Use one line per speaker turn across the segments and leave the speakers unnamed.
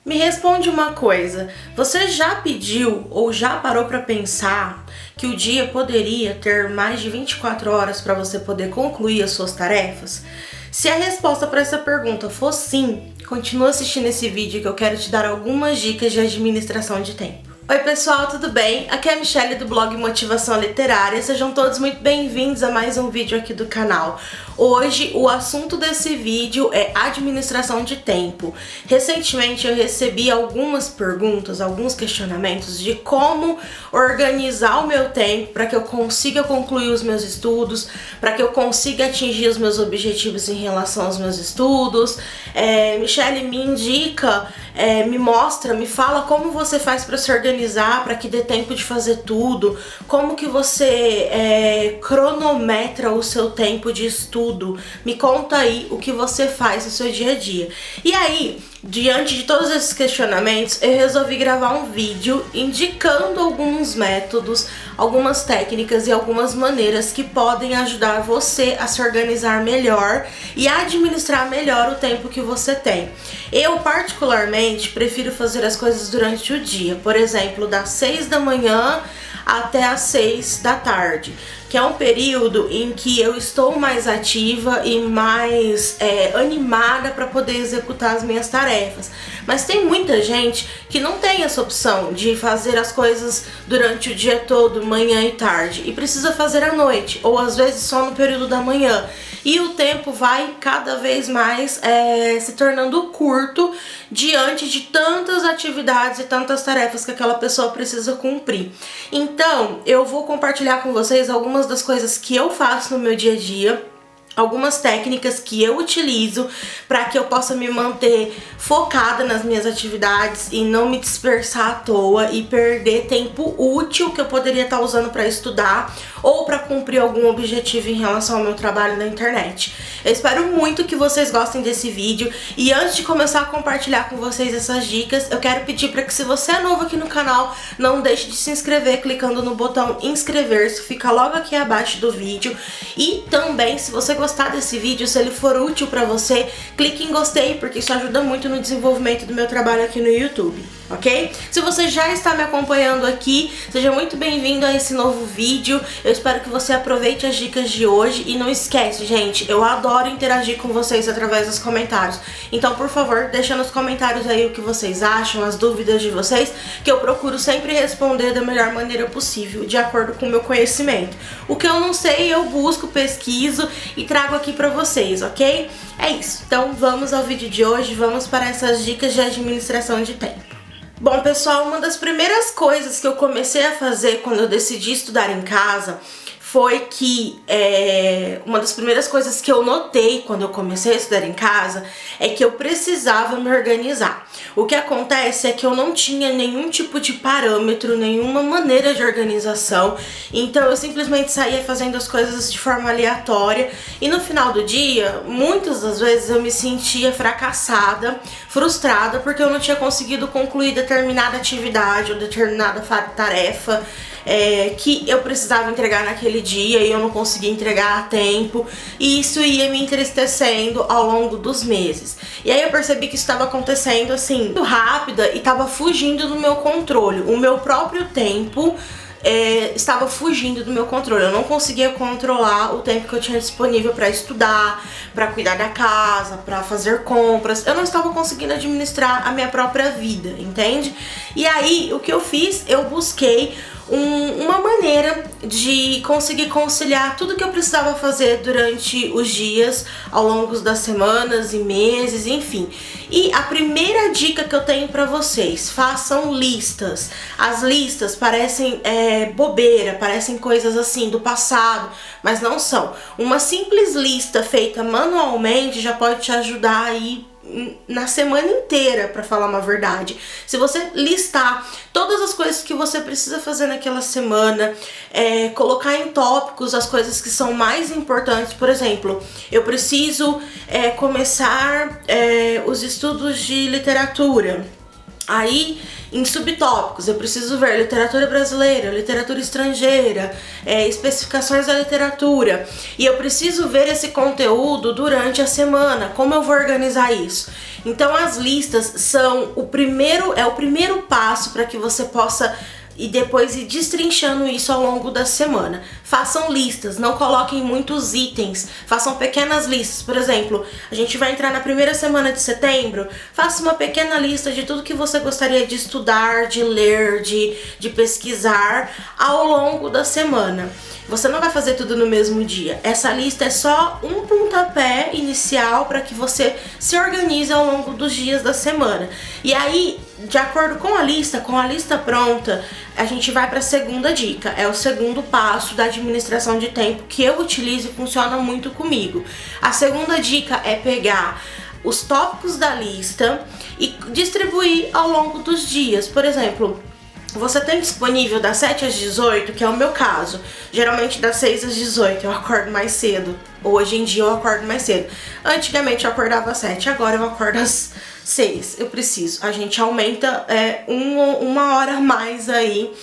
Me responde uma coisa, você já pediu ou já parou para pensar que o dia poderia ter mais de 24 horas para você poder concluir as suas tarefas? Se a resposta para essa pergunta for sim, continua assistindo esse vídeo que eu quero te dar algumas dicas de administração de tempo. Oi pessoal, tudo bem? Aqui é a Michelle do blog Motivação Literária, sejam todos muito bem-vindos a mais um vídeo aqui do canal. Hoje o assunto desse vídeo é administração de tempo. Recentemente eu recebi algumas perguntas, alguns questionamentos de como organizar o meu tempo para que eu consiga concluir os meus estudos, para que eu consiga atingir os meus objetivos em relação aos meus estudos. Michelle, me indica, me mostra, me fala como você faz para se organizar, para que dê tempo de fazer tudo, como que você cronometra o seu tempo de estudo. Me conta aí o que você faz no seu dia a dia. E aí, diante de todos esses questionamentos, eu resolvi gravar um vídeo indicando alguns métodos, algumas técnicas e algumas maneiras que podem ajudar você a se organizar melhor e a administrar melhor o tempo que você tem. Eu, particularmente, prefiro fazer as coisas durante o dia, por exemplo, das 6 da manhã até as 6 da tarde, que é um período em que eu estou mais ativa e mais animada para poder executar as minhas tarefas. Mas tem muita gente que não tem essa opção de fazer as coisas durante o dia todo, manhã e tarde, e precisa fazer à noite, ou às vezes só no período da manhã. E o tempo vai cada vez mais se tornando curto diante de tantas atividades e tantas tarefas que aquela pessoa precisa cumprir. Então, eu vou compartilhar com vocês algumas das coisas que eu faço no meu dia a dia, algumas técnicas que eu utilizo para que eu possa me manter focada nas minhas atividades e não me dispersar à toa e perder tempo útil que eu poderia estar usando para estudar ou para cumprir algum objetivo em relação ao meu trabalho na internet. Eu espero muito que vocês gostem desse vídeo e antes de começar a compartilhar com vocês essas dicas, eu quero pedir para que, se você é novo aqui no canal, não deixe de se inscrever clicando no botão inscrever-se, fica logo aqui abaixo do vídeo. E também, se você gostar desse vídeo, se ele for útil para você, clique em gostei, porque isso ajuda muito no desenvolvimento do meu trabalho aqui no YouTube, ok? Se você já está me acompanhando aqui, seja muito bem-vindo a esse novo vídeo. Eu espero que você aproveite as dicas de hoje e não esquece, gente, eu adoro interagir com vocês através dos comentários. Então, por favor, deixa nos comentários aí o que vocês acham, as dúvidas de vocês, que eu procuro sempre responder da melhor maneira possível, de acordo com o meu conhecimento. O que eu não sei, eu busco, pesquiso e trago aqui pra vocês, ok? É isso. Então, vamos ao vídeo de hoje, vamos para essas dicas de administração de tempo. Bom, pessoal, uma das primeiras coisas que eu comecei a fazer quando eu decidi estudar em casa foi que uma das primeiras coisas que eu notei quando eu comecei a estudar em casa é que eu precisava me organizar. O que acontece é que eu não tinha nenhum tipo de parâmetro, nenhuma maneira de organização, então eu simplesmente saía fazendo as coisas de forma aleatória e no final do dia, muitas das vezes eu me sentia fracassada, frustrada, porque eu não tinha conseguido concluir determinada atividade ou determinada tarefa que eu precisava entregar naquele dia e eu não conseguia entregar a tempo, e isso ia me entristecendo ao longo dos meses. E aí eu percebi que isso estava acontecendo assim, muito rápida, e estava fugindo do meu controle. O meu próprio tempo estava fugindo do meu controle. Eu não conseguia controlar o tempo que eu tinha disponível para estudar, para cuidar da casa, para fazer compras. Eu não estava conseguindo administrar a minha própria vida, entende? E aí o que eu fiz? Eu busquei uma maneira de conseguir conciliar tudo que eu precisava fazer durante os dias, ao longo das semanas e meses, enfim. E a primeira dica que eu tenho pra vocês: façam listas. As listas parecem bobeira, parecem coisas assim do passado, mas não são. Uma simples lista feita manualmente já pode te ajudar aí na semana inteira, pra falar uma verdade. Se você listar todas as coisas que você precisa fazer naquela semana, colocar em tópicos as coisas que são mais importantes. Por exemplo, eu preciso começar os estudos de literatura. Aí, em subtópicos, eu preciso ver literatura brasileira, literatura estrangeira, especificações da literatura. E eu preciso ver esse conteúdo durante a semana. Como eu vou organizar isso? Então, as listas são o primeiro passo para que você possa e depois ir destrinchando isso ao longo da semana. Façam listas, não coloquem muitos itens, façam pequenas listas. Por exemplo, a gente vai entrar na primeira semana de setembro, faça uma pequena lista de tudo que você gostaria de estudar, de ler, de pesquisar ao longo da semana. Você não vai fazer tudo no mesmo dia. Essa lista é só um pontapé inicial para que você se organize ao longo dos dias da semana. E aí, de acordo com a lista pronta, a gente vai para a segunda dica. É o segundo passo da administração de tempo que eu utilizo e funciona muito comigo. A segunda dica é pegar os tópicos da lista e distribuir ao longo dos dias. Por exemplo, você tem disponível das 7 às 18, que é o meu caso. Geralmente das 6 às 18 eu acordo mais cedo. Hoje em dia eu acordo mais cedo. Antigamente eu acordava às 7, agora eu acordo às 6. Eu preciso. A gente aumenta uma hora a mais aí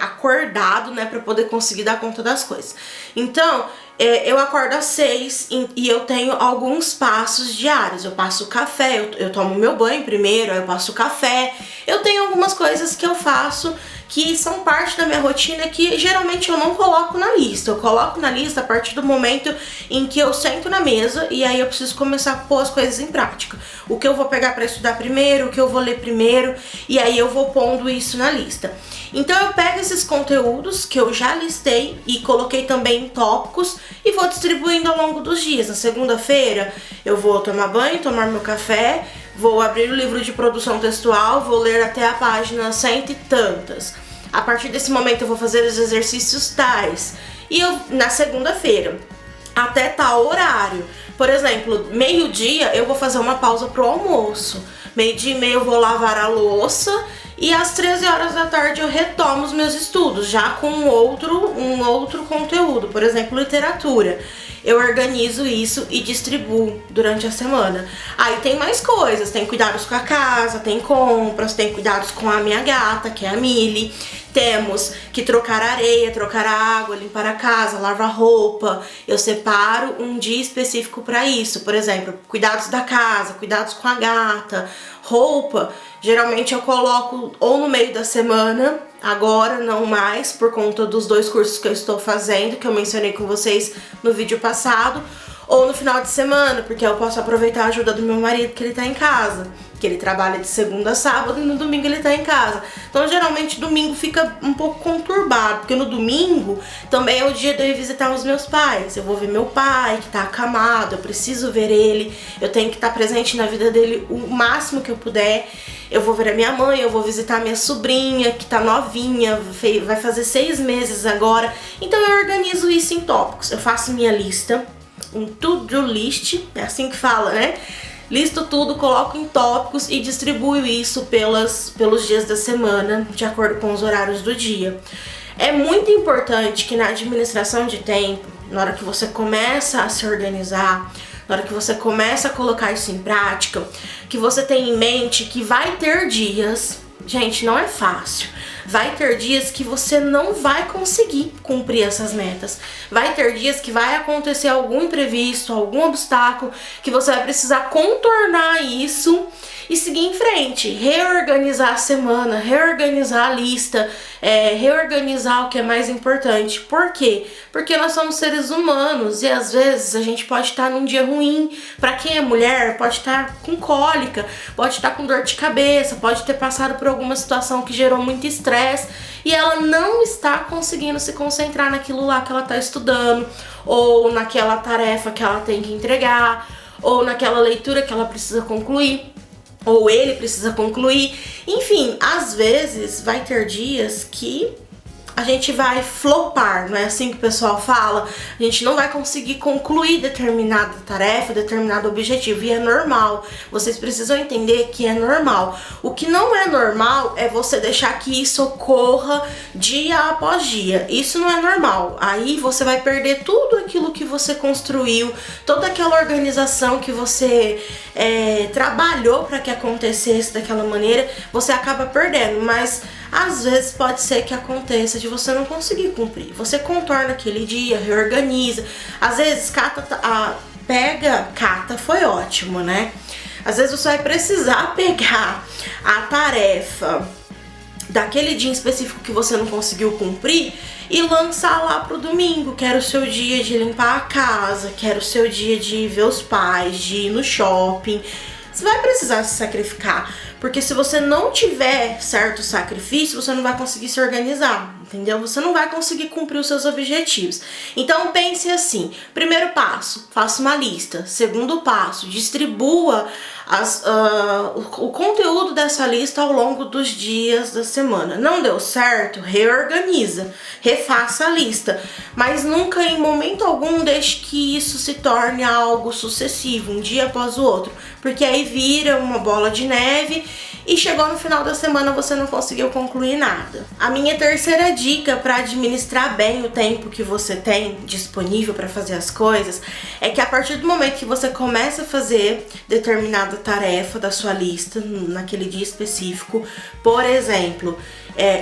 acordado, né, pra poder conseguir dar conta das coisas. Então, eu acordo às 6 e eu tenho alguns passos diários. Eu passo o café, eu tomo meu banho primeiro, aí eu passo o café. Eu tenho algumas coisas que eu faço que são parte da minha rotina que geralmente eu não coloco na lista. Eu coloco na lista a partir do momento em que eu sento na mesa e aí eu preciso começar a pôr as coisas em prática. O que eu vou pegar para estudar primeiro, o que eu vou ler primeiro, e aí eu vou pondo isso na lista. Então eu pego esses conteúdos que eu já listei e coloquei também em tópicos e vou distribuindo ao longo dos dias. Na segunda-feira eu vou tomar banho, tomar meu café, vou abrir o livro de produção textual, vou ler até a página 100 e tantas. A partir desse momento eu vou fazer os exercícios tais. E eu, na segunda-feira, até tal horário. Por exemplo, meio-dia eu vou fazer uma pausa pro almoço. Meio-dia e meio eu vou lavar a louça. E às 13 horas da tarde eu retomo os meus estudos, já com um outro conteúdo, por exemplo, literatura. Eu organizo isso e distribuo durante a semana. Aí tem mais coisas, tem cuidados com a casa, tem compras, tem cuidados com a minha gata, que é a Millie. Temos que trocar areia, trocar água, limpar a casa, lavar roupa. Eu separo um dia específico para isso. Por exemplo, cuidados da casa, cuidados com a gata, roupa. Geralmente eu coloco ou no meio da semana, agora não mais, por conta dos 2 cursos que eu estou fazendo, que eu mencionei com vocês no vídeo passado, ou no final de semana, porque eu posso aproveitar a ajuda do meu marido, que ele tá em casa, que ele trabalha de segunda a sábado e no domingo ele tá em casa. Então geralmente domingo fica um pouco conturbado, porque no domingo também é o dia de eu ir visitar os meus pais. Eu vou ver meu pai, que tá acamado, eu preciso ver ele, eu tenho que estar presente na vida dele o máximo que eu puder. Eu vou ver a minha mãe, eu vou visitar a minha sobrinha, que tá novinha, vai fazer 6 meses agora. Então eu organizo isso em tópicos. Eu faço minha lista, um to-do list, é assim que fala, né? Listo tudo, coloco em tópicos e distribuo isso pelos dias da semana, de acordo com os horários do dia. É muito importante que na administração de tempo, na hora que você começa a se organizar, na hora que você começa a colocar isso em prática, que você tenha em mente que vai ter dias, gente, não é fácil, vai ter dias que você não vai conseguir cumprir essas metas. Vai ter dias que vai acontecer algum imprevisto, algum obstáculo, que você vai precisar contornar isso e seguir em frente, reorganizar a semana, reorganizar a lista, reorganizar o que é mais importante. Por quê? Porque nós somos seres humanos e às vezes a gente pode estar num dia ruim. Para quem é mulher, pode estar com cólica, pode estar com dor de cabeça, pode ter passado por alguma situação que gerou muito estresse e ela não está conseguindo se concentrar naquilo lá que ela está estudando, ou naquela tarefa que ela tem que entregar, ou naquela leitura que ela precisa concluir, ou ele precisa concluir. Enfim, às vezes vai ter dias que a gente vai flopar, não é assim que o pessoal fala? A gente não vai conseguir concluir determinada tarefa, determinado objetivo, e é normal. Vocês precisam entender que é normal. O que não é normal é você deixar que isso ocorra dia após dia. Isso não é normal. Aí você vai perder tudo aquilo que você construiu, toda aquela organização que você trabalhou para que acontecesse daquela maneira, você acaba perdendo. Mas às vezes pode ser que aconteça de você não conseguir cumprir. Você contorna aquele dia, reorganiza. Às vezes cata foi ótimo, né? Às vezes você vai precisar pegar a tarefa daquele dia específico que você não conseguiu cumprir e lançar lá pro domingo, que era o seu dia de limpar a casa, que era o seu dia de ver os pais, de ir no shopping. Você vai precisar se sacrificar, porque se você não tiver certo sacrifício, você não vai conseguir se organizar, entendeu? Você não vai conseguir cumprir os seus objetivos. Então pense assim: primeiro passo, faça uma lista. Segundo passo, distribua o conteúdo dessa lista ao longo dos dias da semana. Não deu certo? Reorganiza, refaça a lista, mas nunca, em momento algum, deixe que isso se torne algo sucessivo, um dia após o outro, porque aí vira uma bola de neve e chegou no final da semana você não conseguiu concluir nada. A minha terceira dica para administrar bem o tempo que você tem disponível para fazer as coisas é que a partir do momento que você começa a fazer determinada tarefa da sua lista naquele dia específico, por exemplo,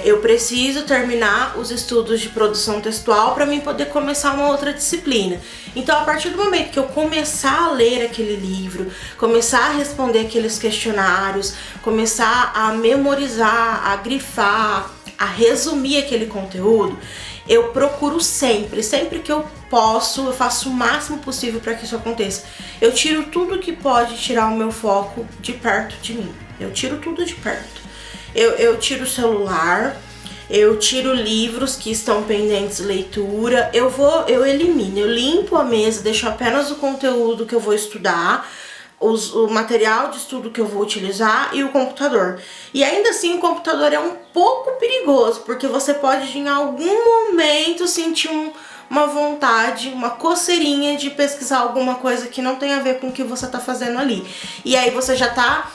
eu preciso terminar os estudos de produção textual para mim poder começar uma outra disciplina. Então, a partir do momento que eu começar a ler aquele livro, começar a responder aqueles questionários, começar a memorizar, a grifar, a resumir aquele conteúdo, eu procuro sempre que eu posso, eu faço o máximo possível para que isso aconteça. Eu tiro tudo que pode tirar o meu foco de perto de mim. Eu tiro tudo de perto. Eu tiro o celular, eu tiro livros que estão pendentes de leitura, eu elimino, eu limpo a mesa, deixo apenas o conteúdo que eu vou estudar, o material de estudo que eu vou utilizar e o computador. E ainda assim o computador é um pouco perigoso, porque você pode em algum momento sentir uma vontade, uma coceirinha de pesquisar alguma coisa que não tem a ver com o que você tá fazendo ali. E aí você já tá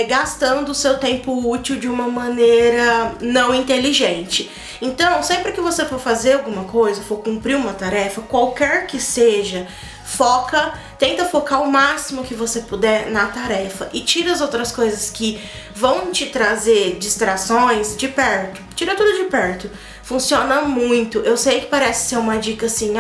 gastando o seu tempo útil de uma maneira não inteligente. Então, sempre que você for fazer alguma coisa, for cumprir uma tarefa, qualquer que seja, tenta focar o máximo que você puder na tarefa e tira as outras coisas que vão te trazer distrações de perto. Tira tudo de perto. Funciona muito. Eu sei que parece ser uma dica assim,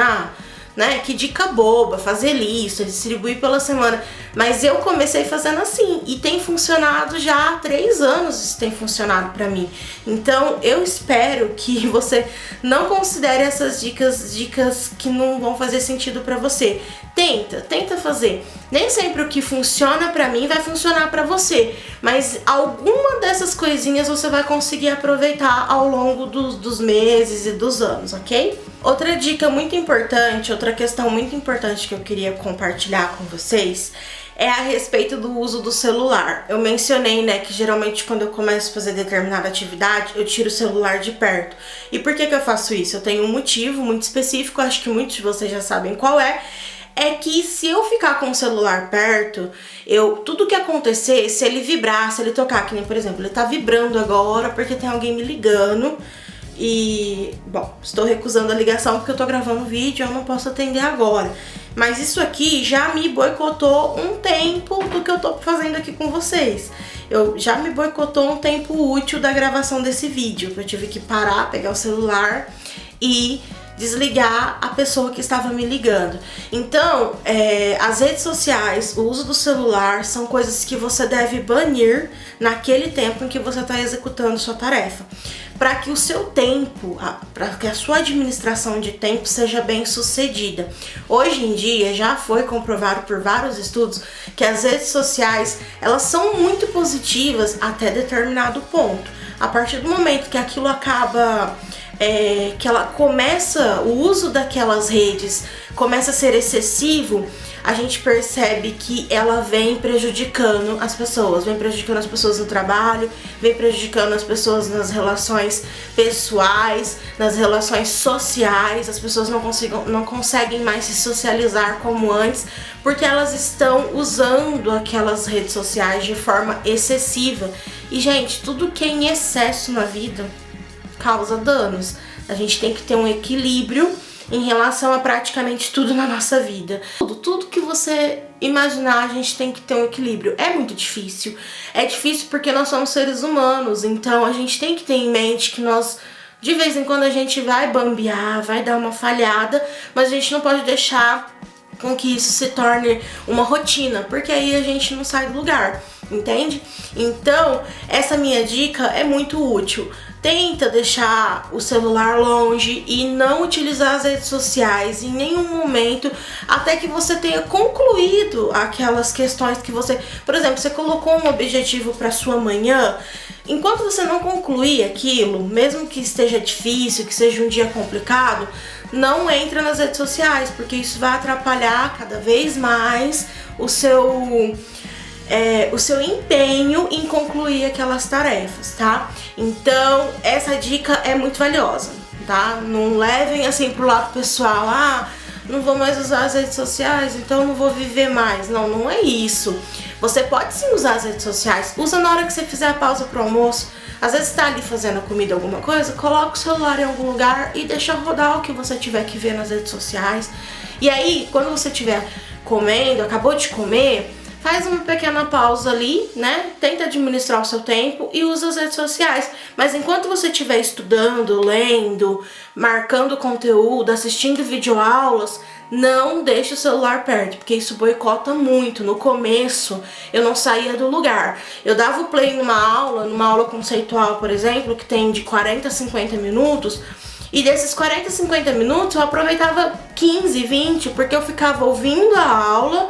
né? Que dica boba, fazer lista, distribuir pela semana. Mas eu comecei fazendo assim e tem funcionado já há 3 anos, isso tem funcionado pra mim. Então eu espero que você não considere essas dicas que não vão fazer sentido pra você. Tenta fazer. Nem sempre o que funciona pra mim vai funcionar pra você, mas alguma dessas coisinhas você vai conseguir aproveitar ao longo dos meses e dos anos, ok? Outra dica muito importante, outra questão muito importante que eu queria compartilhar com vocês é a respeito do uso do celular. Eu mencionei, né, que geralmente quando eu começo a fazer determinada atividade, eu tiro o celular de perto. E por que eu faço isso? Eu tenho um motivo muito específico, acho que muitos de vocês já sabem qual é que se eu ficar com o celular perto, tudo que acontecer, se ele vibrar, se ele tocar, que nem, por exemplo, ele tá vibrando agora porque tem alguém me ligando e, bom, estou recusando a ligação porque eu tô gravando vídeo, eu não posso atender agora. Mas isso aqui já me boicotou um tempo do que eu tô fazendo aqui com vocês. Já me boicotou um tempo útil da gravação desse vídeo, que eu tive que parar, pegar o celular e desligar a pessoa que estava me ligando. Então, as redes sociais, o uso do celular são coisas que você deve banir naquele tempo em que você está executando sua tarefa, para que o seu tempo, para que a sua administração de tempo seja bem sucedida. Hoje em dia já foi comprovado por vários estudos que as redes sociais, elas são muito positivas até determinado ponto. A partir do momento que aquilo acaba que ela começa, o uso daquelas redes começa a ser excessivo, a gente percebe que ela vem prejudicando as pessoas no trabalho, vem prejudicando as pessoas nas relações pessoais, nas relações sociais. As pessoas não conseguem mais se socializar como antes, porque elas estão usando aquelas redes sociais de forma excessiva. E, gente, tudo que é em excesso na vida causa danos. A gente tem que ter um equilíbrio em relação a praticamente tudo na nossa vida. Tudo que você imaginar, a gente tem que ter um equilíbrio. É muito difícil. É difícil porque nós somos seres humanos, então a gente tem que ter em mente que nós, de vez em quando, a gente vai bambear, vai dar uma falhada, mas a gente não pode deixar com que isso se torne uma rotina, porque aí a gente não sai do lugar, entende? Então, essa minha dica é muito útil. Tenta deixar o celular longe e não utilizar as redes sociais em nenhum momento até que você tenha concluído aquelas questões que você... Por exemplo, você colocou um objetivo para sua manhã. Enquanto você não concluir aquilo, mesmo que esteja difícil, que seja um dia complicado, não entra nas redes sociais, porque isso vai atrapalhar cada vez mais o seu empenho em concluir aquelas tarefas, tá? Então, essa dica é muito valiosa, tá? Não levem assim pro lado pessoal, não vou mais usar as redes sociais, então não vou viver mais. Não, não é isso. Você pode sim usar as redes sociais, usa na hora que você fizer a pausa pro almoço. Às vezes tá ali fazendo a comida, alguma coisa, coloca o celular em algum lugar e deixa rodar o que você tiver que ver nas redes sociais. E aí, quando você estiver comendo, acabou de comer, faz uma pequena pausa ali, né? Tenta administrar o seu tempo e usa as redes sociais. Mas enquanto você estiver estudando, lendo, marcando conteúdo, assistindo videoaulas, não deixe o celular perto, porque isso boicota muito. No começo, eu não saía do lugar. Eu dava o play numa aula conceitual, por exemplo, que tem de 40 a 50 minutos, e desses 40 a 50 minutos eu aproveitava 15, 20, porque eu ficava ouvindo a aula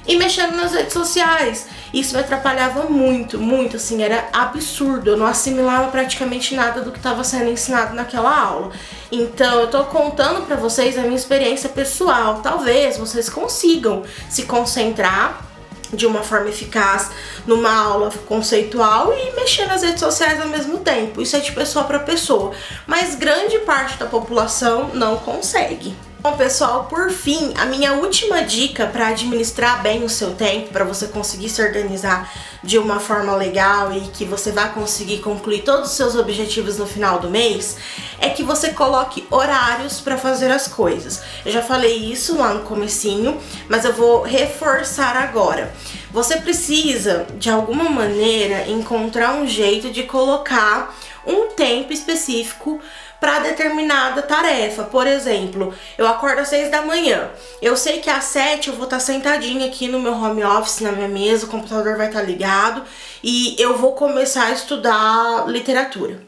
e mexendo nas redes sociais. Isso me atrapalhava muito, muito, assim, era absurdo. Eu não assimilava praticamente nada do que estava sendo ensinado naquela aula. Então, eu tô contando pra vocês a minha experiência pessoal. Talvez vocês consigam se concentrar de uma forma eficaz numa aula conceitual e mexer nas redes sociais ao mesmo tempo. Isso é de pessoa para pessoa, mas grande parte da população não consegue. Bom, pessoal, por fim, a minha última dica para administrar bem o seu tempo, para você conseguir se organizar de uma forma legal e que você vai conseguir concluir todos os seus objetivos no final do mês, é que você coloque horários para fazer as coisas. Eu já falei isso lá no comecinho, mas eu vou reforçar agora. Você precisa, de alguma maneira, encontrar um jeito de colocar um tempo específico para determinada tarefa. Por exemplo, eu acordo às 6 da manhã. Eu sei que às 7 eu vou estar sentadinha aqui no meu home office, na minha mesa, o computador vai estar ligado e eu vou começar a estudar literatura.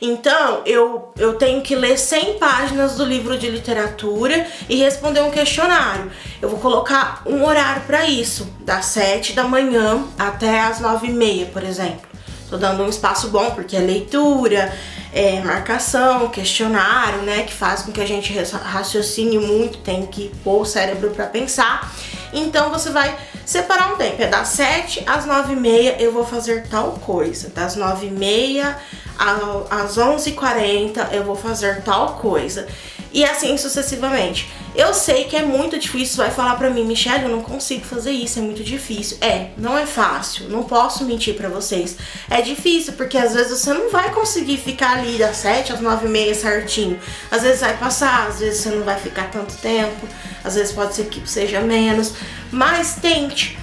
Então, eu tenho que ler 100 páginas do livro de literatura e responder um questionário. Eu vou colocar um horário para isso, das 7 da manhã até as 9h30, por exemplo. Tô dando um espaço bom, porque é leitura, marcação, questionário, né, que faz com que a gente raciocine muito, tem que pôr o cérebro para pensar. Então você vai separar um tempo, das 7 às 9h30 eu vou fazer tal coisa, das 9h30 às 11h40 eu vou fazer tal coisa, e assim sucessivamente. Eu sei que é muito difícil, vai falar pra mim, Michelle, eu não consigo fazer isso, é muito difícil. Não é fácil, não posso mentir pra vocês. É difícil, porque às vezes você não vai conseguir ficar ali das 7 às 9h30 certinho. Às vezes vai passar, às vezes você não vai ficar tanto tempo, às vezes pode ser que seja menos, mas tente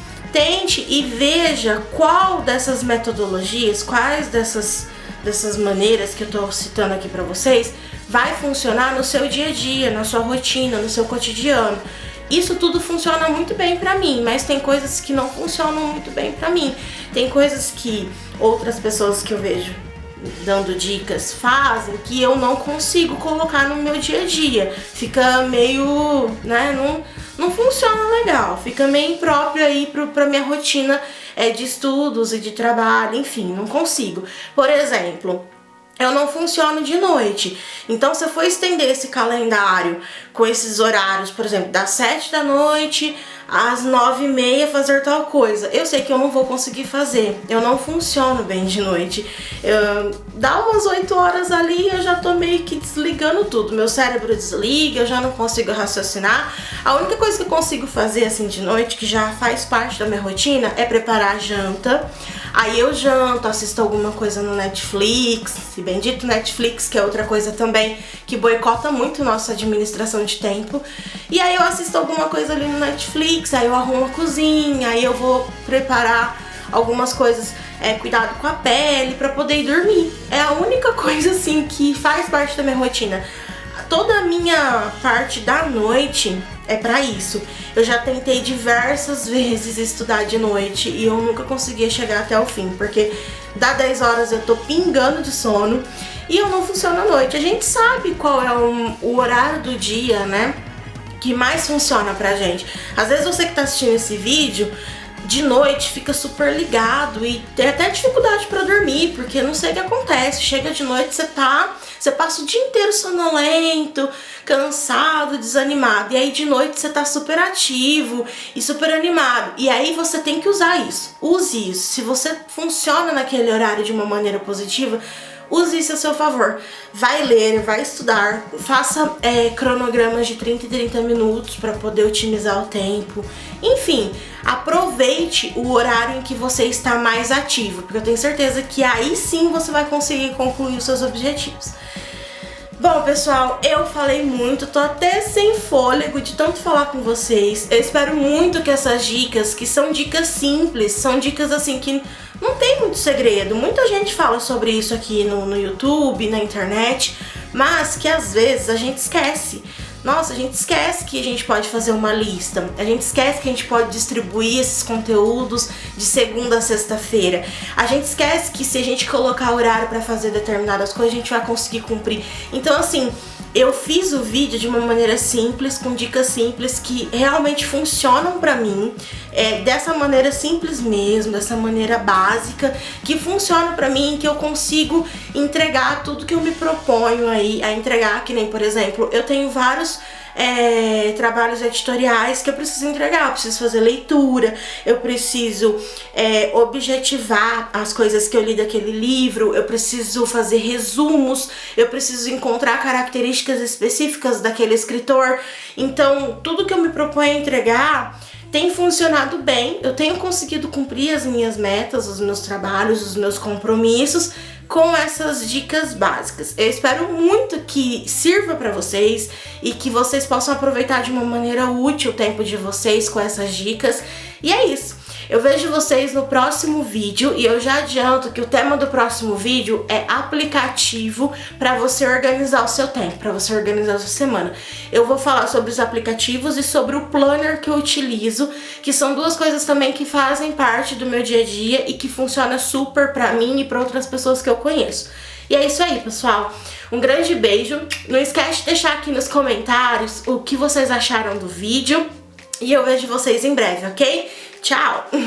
e veja qual dessas metodologias, quais dessas maneiras que eu tô citando aqui pra vocês, vai funcionar no seu dia a dia, na sua rotina, no seu cotidiano. Isso tudo funciona muito bem pra mim, mas tem coisas que não funcionam muito bem pra mim. Tem coisas que outras pessoas que eu vejo dando dicas fazem que eu não consigo colocar no meu dia a dia. Fica meio, né, não funciona legal, fica meio impróprio aí pra minha rotina de estudos e de trabalho, enfim, não consigo. Por exemplo, eu não funciono de noite. Então, se eu for estender esse calendário com esses horários, por exemplo, das 7 da noite às 9h30 fazer tal coisa, eu sei que eu não vou conseguir fazer. Eu não funciono bem de noite. Dá umas 8 horas ali, eu já tô meio que desligando tudo. Meu cérebro desliga, eu já não consigo raciocinar. A única coisa que eu consigo fazer assim de noite, que já faz parte da minha rotina, é preparar a janta. Aí eu janto, assisto alguma coisa no Netflix, se bendito Netflix, que é outra coisa também que boicota muito nossa administração de tempo. E aí eu assisto alguma coisa ali no Netflix, aí eu arrumo a cozinha, aí eu vou preparar algumas coisas, cuidado com a pele pra poder ir dormir. É a única coisa assim que faz parte da minha rotina. Toda a minha parte da noite é pra isso. Eu já tentei diversas vezes estudar de noite e eu nunca conseguia chegar até o fim, porque dá 10 horas eu tô pingando de sono e eu não funciono à noite. A gente sabe qual é o horário do dia, né, que mais funciona pra gente. Às vezes você que tá assistindo esse vídeo de noite fica super ligado e tem até dificuldade pra dormir, porque não sei o que acontece. Chega de noite, você passa o dia inteiro sonolento, cansado, desanimado. E aí de noite você tá super ativo e super animado. E aí você tem que usar isso. Use isso. Se você funciona naquele horário de uma maneira positiva, use isso a seu favor. Vai ler, vai estudar, faça cronogramas de 30 e 30 minutos para poder otimizar o tempo. Enfim, aproveite o horário em que você está mais ativo, porque eu tenho certeza que aí sim você vai conseguir concluir os seus objetivos. Bom, pessoal, eu falei muito, tô até sem fôlego de tanto falar com vocês. Eu espero muito que essas dicas, que são dicas simples, são dicas assim que não tem muito segredo. Muita gente fala sobre isso aqui no YouTube, na internet, mas que às vezes a gente esquece. Nossa, a gente esquece que a gente pode fazer uma lista, a gente esquece que a gente pode distribuir esses conteúdos de segunda a sexta-feira, a gente esquece que se a gente colocar horário pra fazer determinadas coisas, a gente vai conseguir cumprir. Então, assim, eu fiz o vídeo de uma maneira simples, com dicas simples que realmente funcionam pra mim, dessa maneira simples mesmo, dessa maneira básica, que funciona pra mim, que eu consigo entregar tudo que eu me proponho aí a entregar, que nem, por exemplo, eu tenho vários trabalhos editoriais que eu preciso entregar, eu preciso fazer leitura, eu preciso objetivar as coisas que eu li daquele livro, eu preciso fazer resumos, eu preciso encontrar características específicas daquele escritor. Então, tudo que eu me proponho a entregar tem funcionado bem, eu tenho conseguido cumprir as minhas metas, os meus trabalhos, os meus compromissos com essas dicas básicas. Eu espero muito que sirva pra vocês e que vocês possam aproveitar de uma maneira útil o tempo de vocês com essas dicas. E é isso. Eu vejo vocês no próximo vídeo e eu já adianto que o tema do próximo vídeo é aplicativo para você organizar o seu tempo, para você organizar a sua semana. Eu vou falar sobre os aplicativos e sobre o planner que eu utilizo, que são duas coisas também que fazem parte do meu dia a dia e que funciona super para mim e para outras pessoas que eu conheço. E é isso aí, pessoal. Um grande beijo. Não esquece de deixar aqui nos comentários o que vocês acharam do vídeo e eu vejo vocês em breve, ok? Tchau!